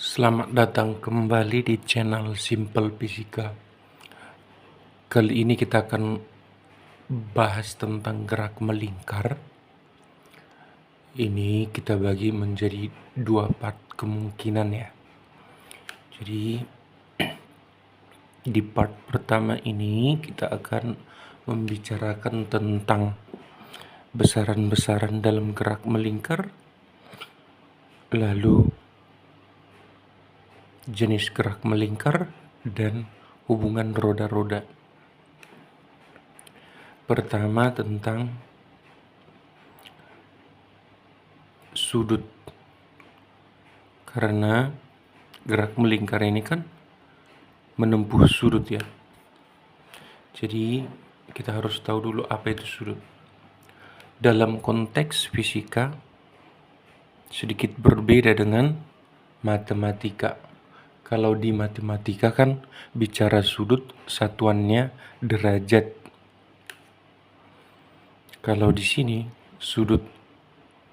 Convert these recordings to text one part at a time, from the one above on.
Selamat datang kembali di channel Simple Fisika. Kali ini kita akan bahas tentang gerak melingkar. Ini kita bagi menjadi dua part kemungkinan ya. Jadi di part pertama ini kita akan membicarakan tentang besaran-besaran dalam gerak melingkar, lalu jenis gerak melingkar dan hubungan roda-roda. Pertama tentang sudut, karena gerak melingkar ini kan menempuh sudut ya. Jadi kita harus tahu dulu apa itu sudut. Dalam konteks fisika sedikit berbeda dengan matematika. Kalau di matematika kan bicara sudut satuannya derajat. Kalau di sini sudut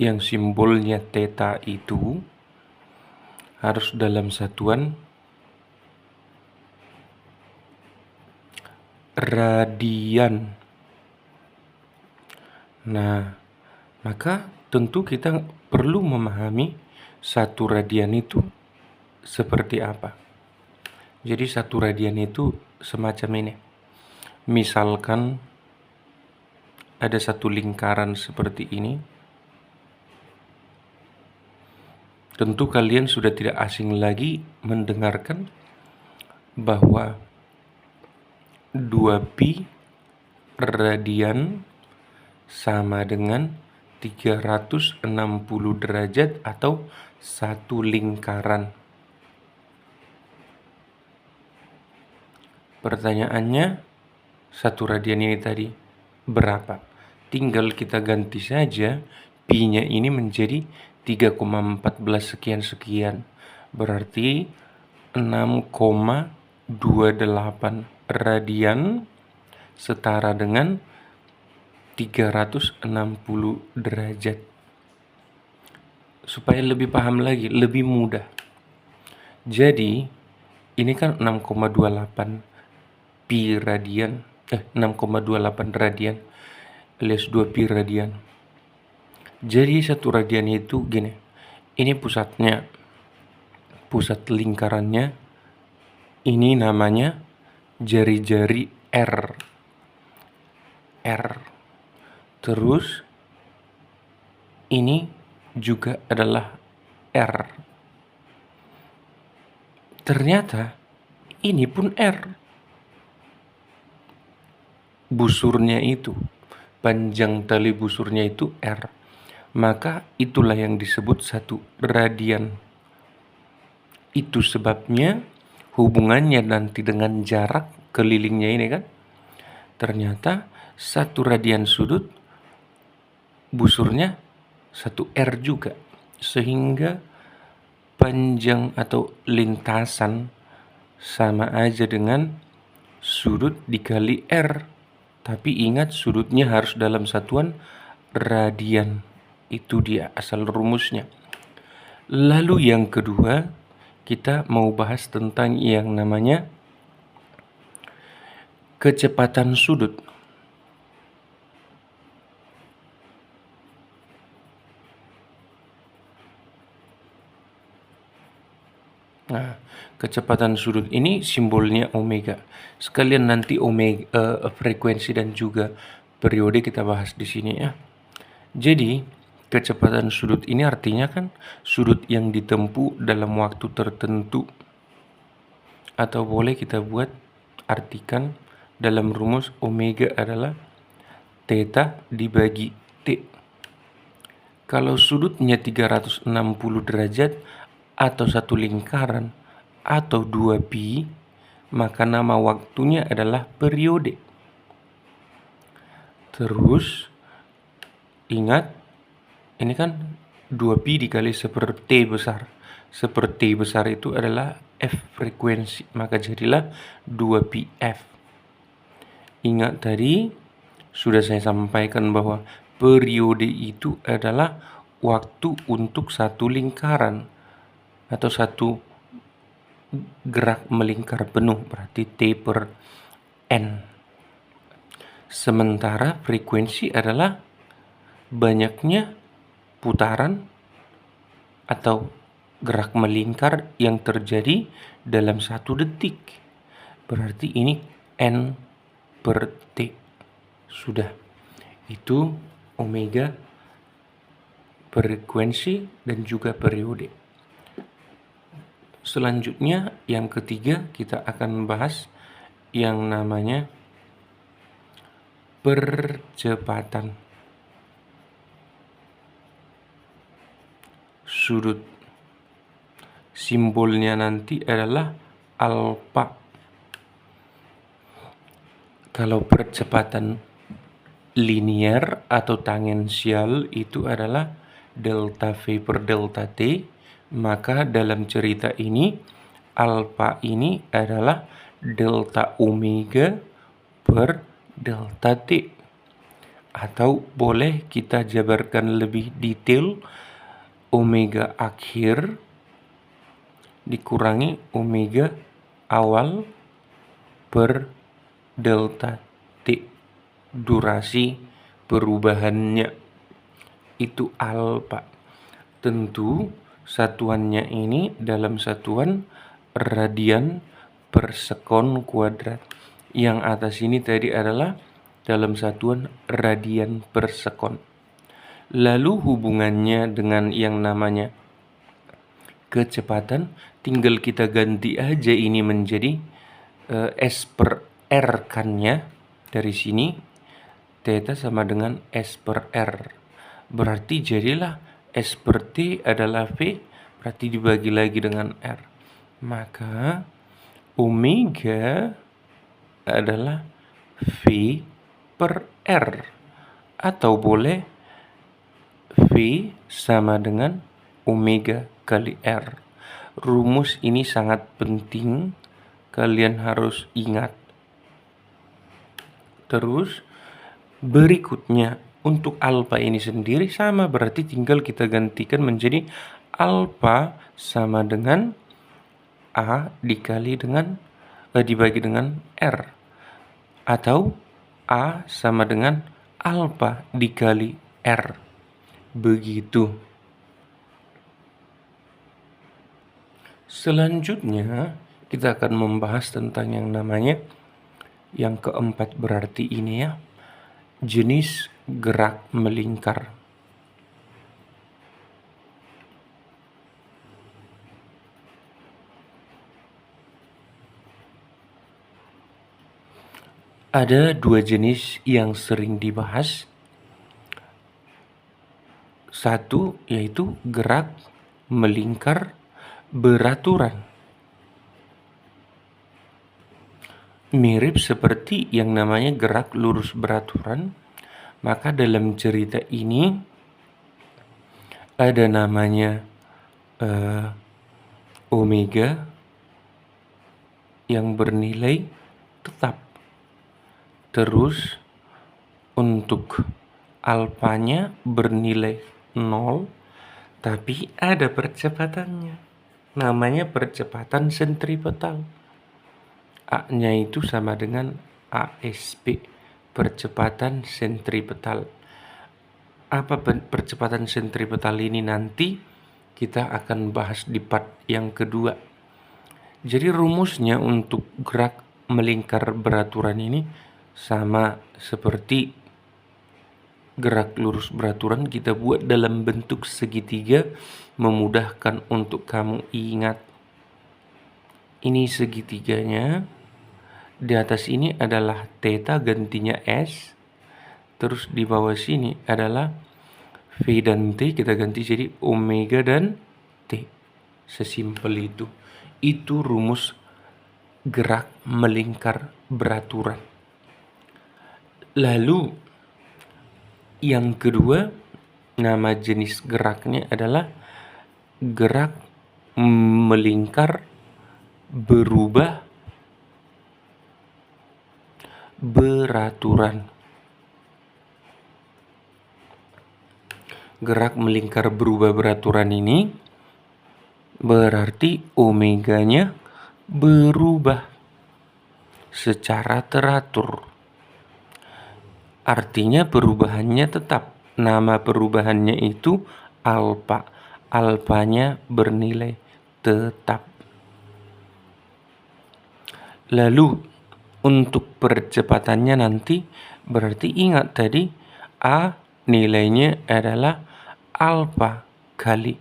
yang simbolnya theta itu harus dalam satuan radian. Nah, maka tentu kita perlu memahami satu radian itu seperti apa. Jadi satu radian itu semacam ini. Misalkan ada satu lingkaran seperti ini. Tentu kalian sudah tidak asing lagi mendengarkan bahwa 2pi radian sama dengan 360 derajat atau satu lingkaran. Pertanyaannya, satu radian ini tadi berapa? Tinggal kita ganti saja pi-nya ini menjadi 3,14 sekian-sekian. Berarti 6,28 radian setara dengan 360 derajat. Supaya lebih paham lagi, lebih mudah. Jadi, ini kan 6,28 pi radian, 6,28 radian alias 2 pi radian. Jadi satu radian itu gini. Ini pusatnya, pusat lingkarannya. Ini namanya jari-jari R. Terus ini juga adalah R. Ternyata ini pun R. Busurnya itu, panjang tali busurnya itu R. Maka itulah yang disebut satu radian. Itu sebabnya hubungannya nanti dengan jarak kelilingnya ini kan. Ternyata satu radian sudut busurnya satu R juga. Sehingga panjang atau lintasan sama aja dengan sudut dikali R. Tapi ingat sudutnya harus dalam satuan radian. Itu dia asal rumusnya. Lalu yang kedua, kita mau bahas tentang yang namanya kecepatan sudut. Nah, kecepatan sudut ini simbolnya omega. Sekalian nanti omega frekuensi dan juga periode kita bahas di sini ya. Jadi, kecepatan sudut ini artinya kan sudut yang ditempuh dalam waktu tertentu. Atau boleh kita buat artikan dalam rumus omega adalah theta dibagi T. Kalau sudutnya 360 derajat atau satu lingkaran atau 2pi, maka nama waktunya adalah periode. Terus ingat, ini kan 2pi dikali seperti besar. Seperti besar itu adalah F frekuensi, maka jadilah 2πf. Ingat tadi sudah saya sampaikan bahwa periode itu adalah waktu untuk satu lingkaran atau satu gerak melingkar penuh, berarti T per N. Sementara frekuensi adalah banyaknya putaran atau gerak melingkar yang terjadi dalam 1 detik. Berarti ini N per T. Sudah. Itu omega, frekuensi, dan juga periode. Selanjutnya, yang ketiga, kita akan bahas yang namanya percepatan sudut. Simbolnya nanti adalah alfa. Kalau percepatan linear atau tangensial itu adalah delta V per delta T, maka dalam cerita ini alfa ini adalah delta omega per delta T. Atau boleh kita jabarkan lebih detail, omega akhir dikurangi omega awal per delta T. Durasi perubahannya itu alfa. Tentu satuannya ini dalam satuan radian per sekon kuadrat. Yang atas ini tadi adalah dalam satuan radian per sekon. Lalu hubungannya dengan yang namanya kecepatan, tinggal kita ganti aja ini menjadi S per R kan-nya. Dari sini theta sama dengan S per R. Berarti jadilah S per T adalah V, berarti dibagi lagi dengan R. Maka omega adalah V per R. Atau boleh V sama dengan omega kali R. Rumus ini sangat penting, kalian harus ingat. Terus berikutnya untuk alfa ini sendiri sama, berarti tinggal kita gantikan menjadi alfa sama dengan A dibagi dengan R, atau A sama dengan alfa dikali R. Begitu. Selanjutnya kita akan membahas tentang yang namanya yang keempat, berarti ini ya, jenis gerak melingkar. Ada 2 jenis yang sering dibahas. Satu yaitu gerak melingkar beraturan. Mirip seperti yang namanya gerak lurus beraturan, maka dalam cerita ini ada namanya omega yang bernilai tetap. Terus untuk alfanya bernilai 0, tapi ada percepatannya. Namanya percepatan sentripetal. A-nya itu sama dengan ASP, percepatan sentripetal. Apa percepatan sentripetal ini nanti kita akan bahas di part yang kedua. Jadi rumusnya untuk gerak melingkar beraturan ini sama seperti gerak lurus beraturan, kita buat dalam bentuk segitiga, memudahkan untuk kamu ingat. Ini segitiganya. Di atas ini adalah theta, gantinya S. Terus di bawah sini adalah V dan T, kita ganti jadi omega dan T. Sesimpel itu. Itu rumus gerak melingkar beraturan. Lalu yang kedua, nama jenis geraknya adalah gerak melingkar berubah beraturan. Gerak melingkar berubah beraturan ini berarti omeganya berubah secara teratur. Artinya perubahannya tetap. Nama perubahannya itu alfa. Alfanya bernilai tetap. Lalu untuk percepatannya nanti berarti ingat tadi A nilainya adalah alfa kali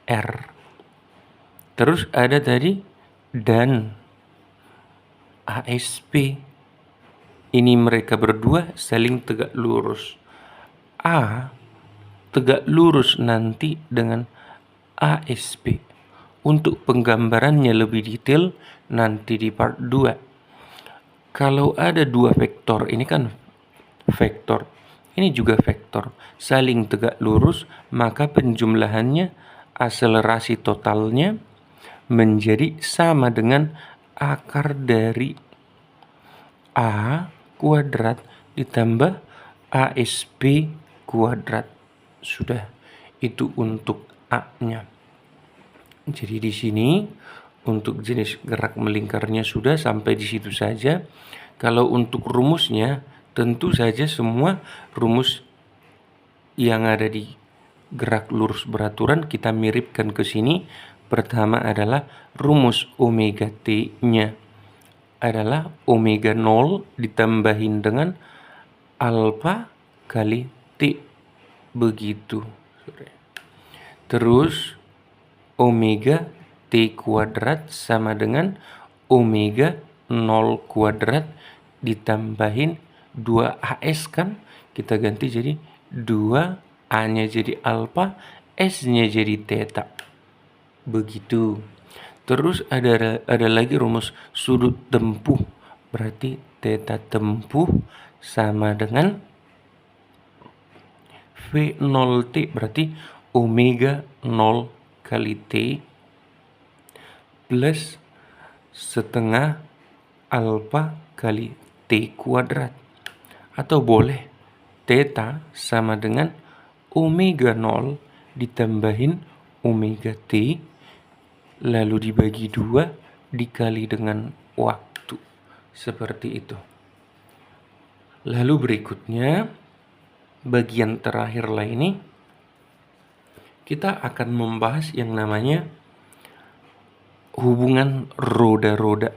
R. Terus ada tadi dan ASP. Ini mereka berdua saling tegak lurus. A tegak lurus nanti dengan ASP. Untuk penggambarannya lebih detail nanti di part 2. Kalau ada dua vektor, ini kan vektor, ini juga vektor, saling tegak lurus, maka penjumlahannya, akselerasi totalnya menjadi sama dengan akar dari A kuadrat ditambah ASP kuadrat. Sudah, itu untuk A-nya. Jadi di sini untuk jenis gerak melingkarnya sudah sampai di situ saja. Kalau untuk rumusnya, tentu saja semua rumus yang ada di gerak lurus beraturan kita miripkan ke sini. Pertama adalah rumus omega T-nya adalah omega 0 ditambahin dengan alfa kali T. Begitu. Terus omega T kuadrat sama dengan omega 0 kuadrat ditambahin 2AS kan? Kita ganti jadi 2A-nya jadi alfa, S-nya jadi theta. Begitu. Terus ada lagi rumus sudut tempuh. Berarti theta tempuh sama dengan V0T. Berarti omega 0 kali T plus setengah alfa kali T kuadrat. Atau boleh theta sama dengan omega 0 ditambahin omega T lalu dibagi 2 dikali dengan waktu. Seperti itu. Lalu berikutnya bagian terakhir lah ini kita akan membahas yang namanya hubungan roda-roda.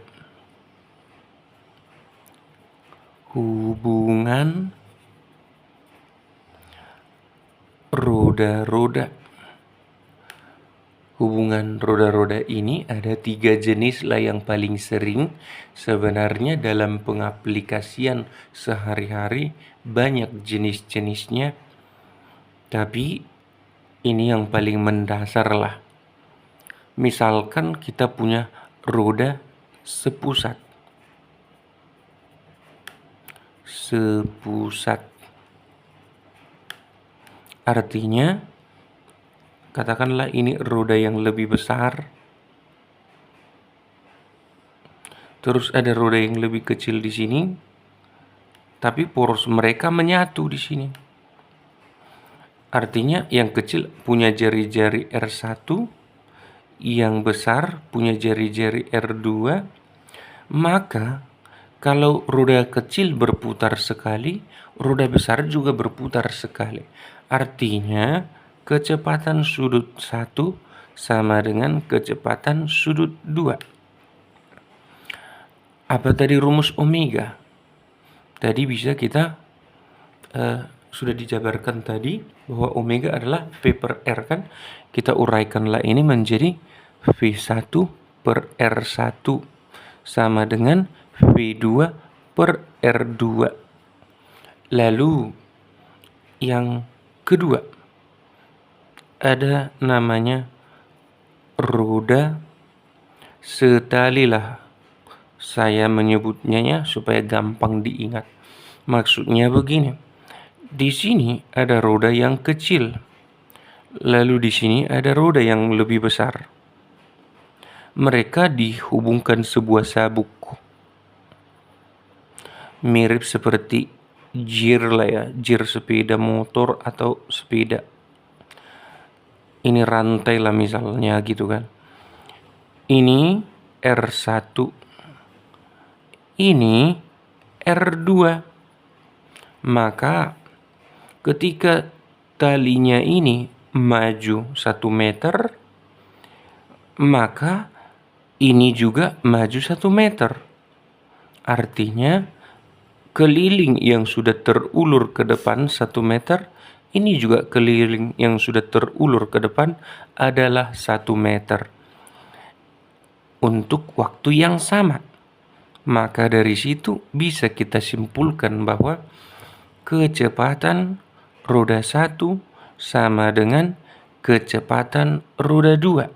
Hubungan roda-roda. Hubungan roda-roda ini ada 3 jenis lah yang paling sering. Sebenarnya dalam pengaplikasian sehari-hari banyak jenis-jenisnya. Tapi ini yang paling mendasar lah. Misalkan kita punya roda sepusat. Artinya, katakanlah ini roda yang lebih besar. Terus ada roda yang lebih kecil di sini. Tapi poros mereka menyatu di sini. Artinya yang kecil punya jari-jari R1, yang besar punya jari-jari R2, maka kalau roda kecil berputar sekali, roda besar juga berputar sekali. Artinya kecepatan sudut 1 sama dengan kecepatan sudut 2. Apa tadi rumus omega? Tadi bisa kita sudah dijabarkan tadi bahwa omega adalah V per R kan. Kita uraikanlah ini menjadi V1 per R1 sama dengan V2 per R2. Lalu yang kedua ada namanya roda setali lah. Saya menyebutnya ya supaya gampang diingat. Maksudnya begini. Di sini ada roda yang kecil. Lalu di sini ada roda yang lebih besar. Mereka dihubungkan sebuah sabuk. Mirip seperti jir lah ya, jir sepeda motor atau sepeda. Ini rantai lah misalnya gitu kan. Ini R1. Ini R2. Maka ketika talinya ini maju 1 meter, maka ini juga maju 1 meter. Artinya keliling yang sudah terulur ke depan 1 meter, ini juga keliling yang sudah terulur ke depan adalah 1 meter. Untuk waktu yang sama. Maka dari situ bisa kita simpulkan bahwa kecepatan roda 1 sama dengan kecepatan roda 2.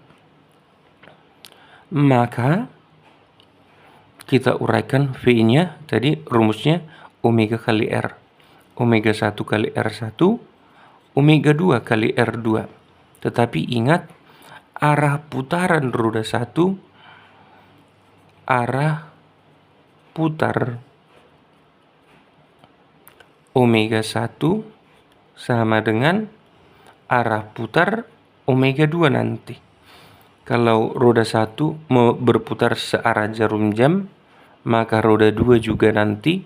Maka kita uraikan V-nya tadi rumusnya omega kali R. Omega 1 kali R1, omega 2 kali R2. Tetapi ingat, arah putaran roda 1, arah putar omega 1 sama dengan arah putar omega 2 nanti. Kalau roda 1 berputar searah jarum jam, maka roda 2 juga nanti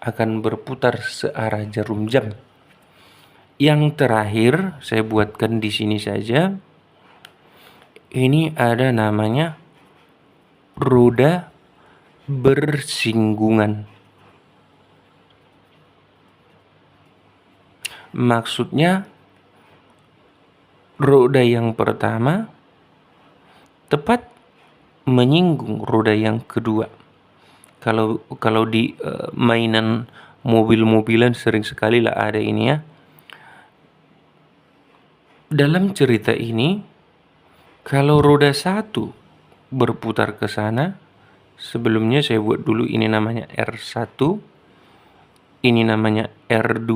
akan berputar searah jarum jam. Yang terakhir saya buatkan di sini saja. Ini ada namanya roda bersinggungan. Maksudnya roda yang pertama tepat menyinggung roda yang kedua. Kalau di mainan mobil-mobilan sering sekali lah ada ini ya. Dalam cerita ini, kalau roda 1 berputar ke sana, sebelumnya saya buat dulu ini namanya R1, ini namanya R2.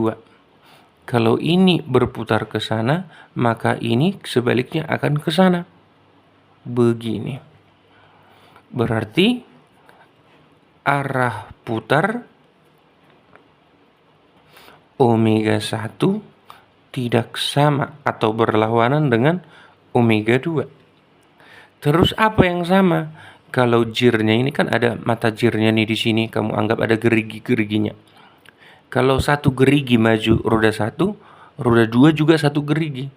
Kalau ini berputar ke sana, maka ini sebaliknya akan ke sana. Begini. Berarti arah putar omega 1 tidak sama atau berlawanan dengan omega 2. Terus apa yang sama? Kalau jirnya ini kan ada mata jirnya nih di sini, kamu anggap ada gerigi-geriginya. Kalau 1 gerigi maju roda 1, roda 2 juga 1 gerigi.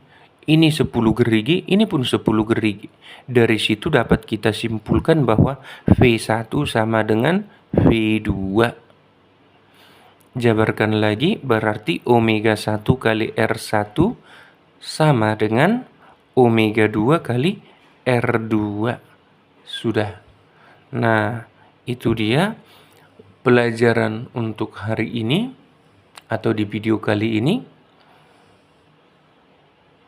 Ini 10 gerigi, ini pun 10 gerigi. Dari situ dapat kita simpulkan bahwa V1 sama dengan V2. Jabarkan lagi, berarti omega 1 kali R1 sama dengan omega 2 kali R2. Sudah. Nah, itu dia pelajaran untuk hari ini atau di video kali ini.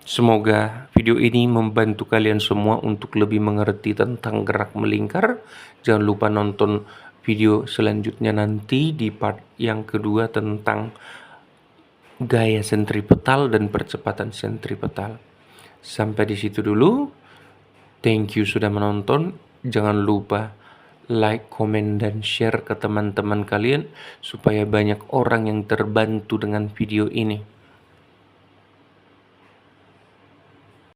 Semoga video ini membantu kalian semua untuk lebih mengerti tentang gerak melingkar. Jangan lupa nonton video selanjutnya nanti di part yang kedua tentang gaya sentripetal dan percepatan sentripetal. Sampai di situ dulu. Thank you sudah menonton. Jangan lupa like, komen, dan share ke teman-teman kalian supaya banyak orang yang terbantu dengan video ini.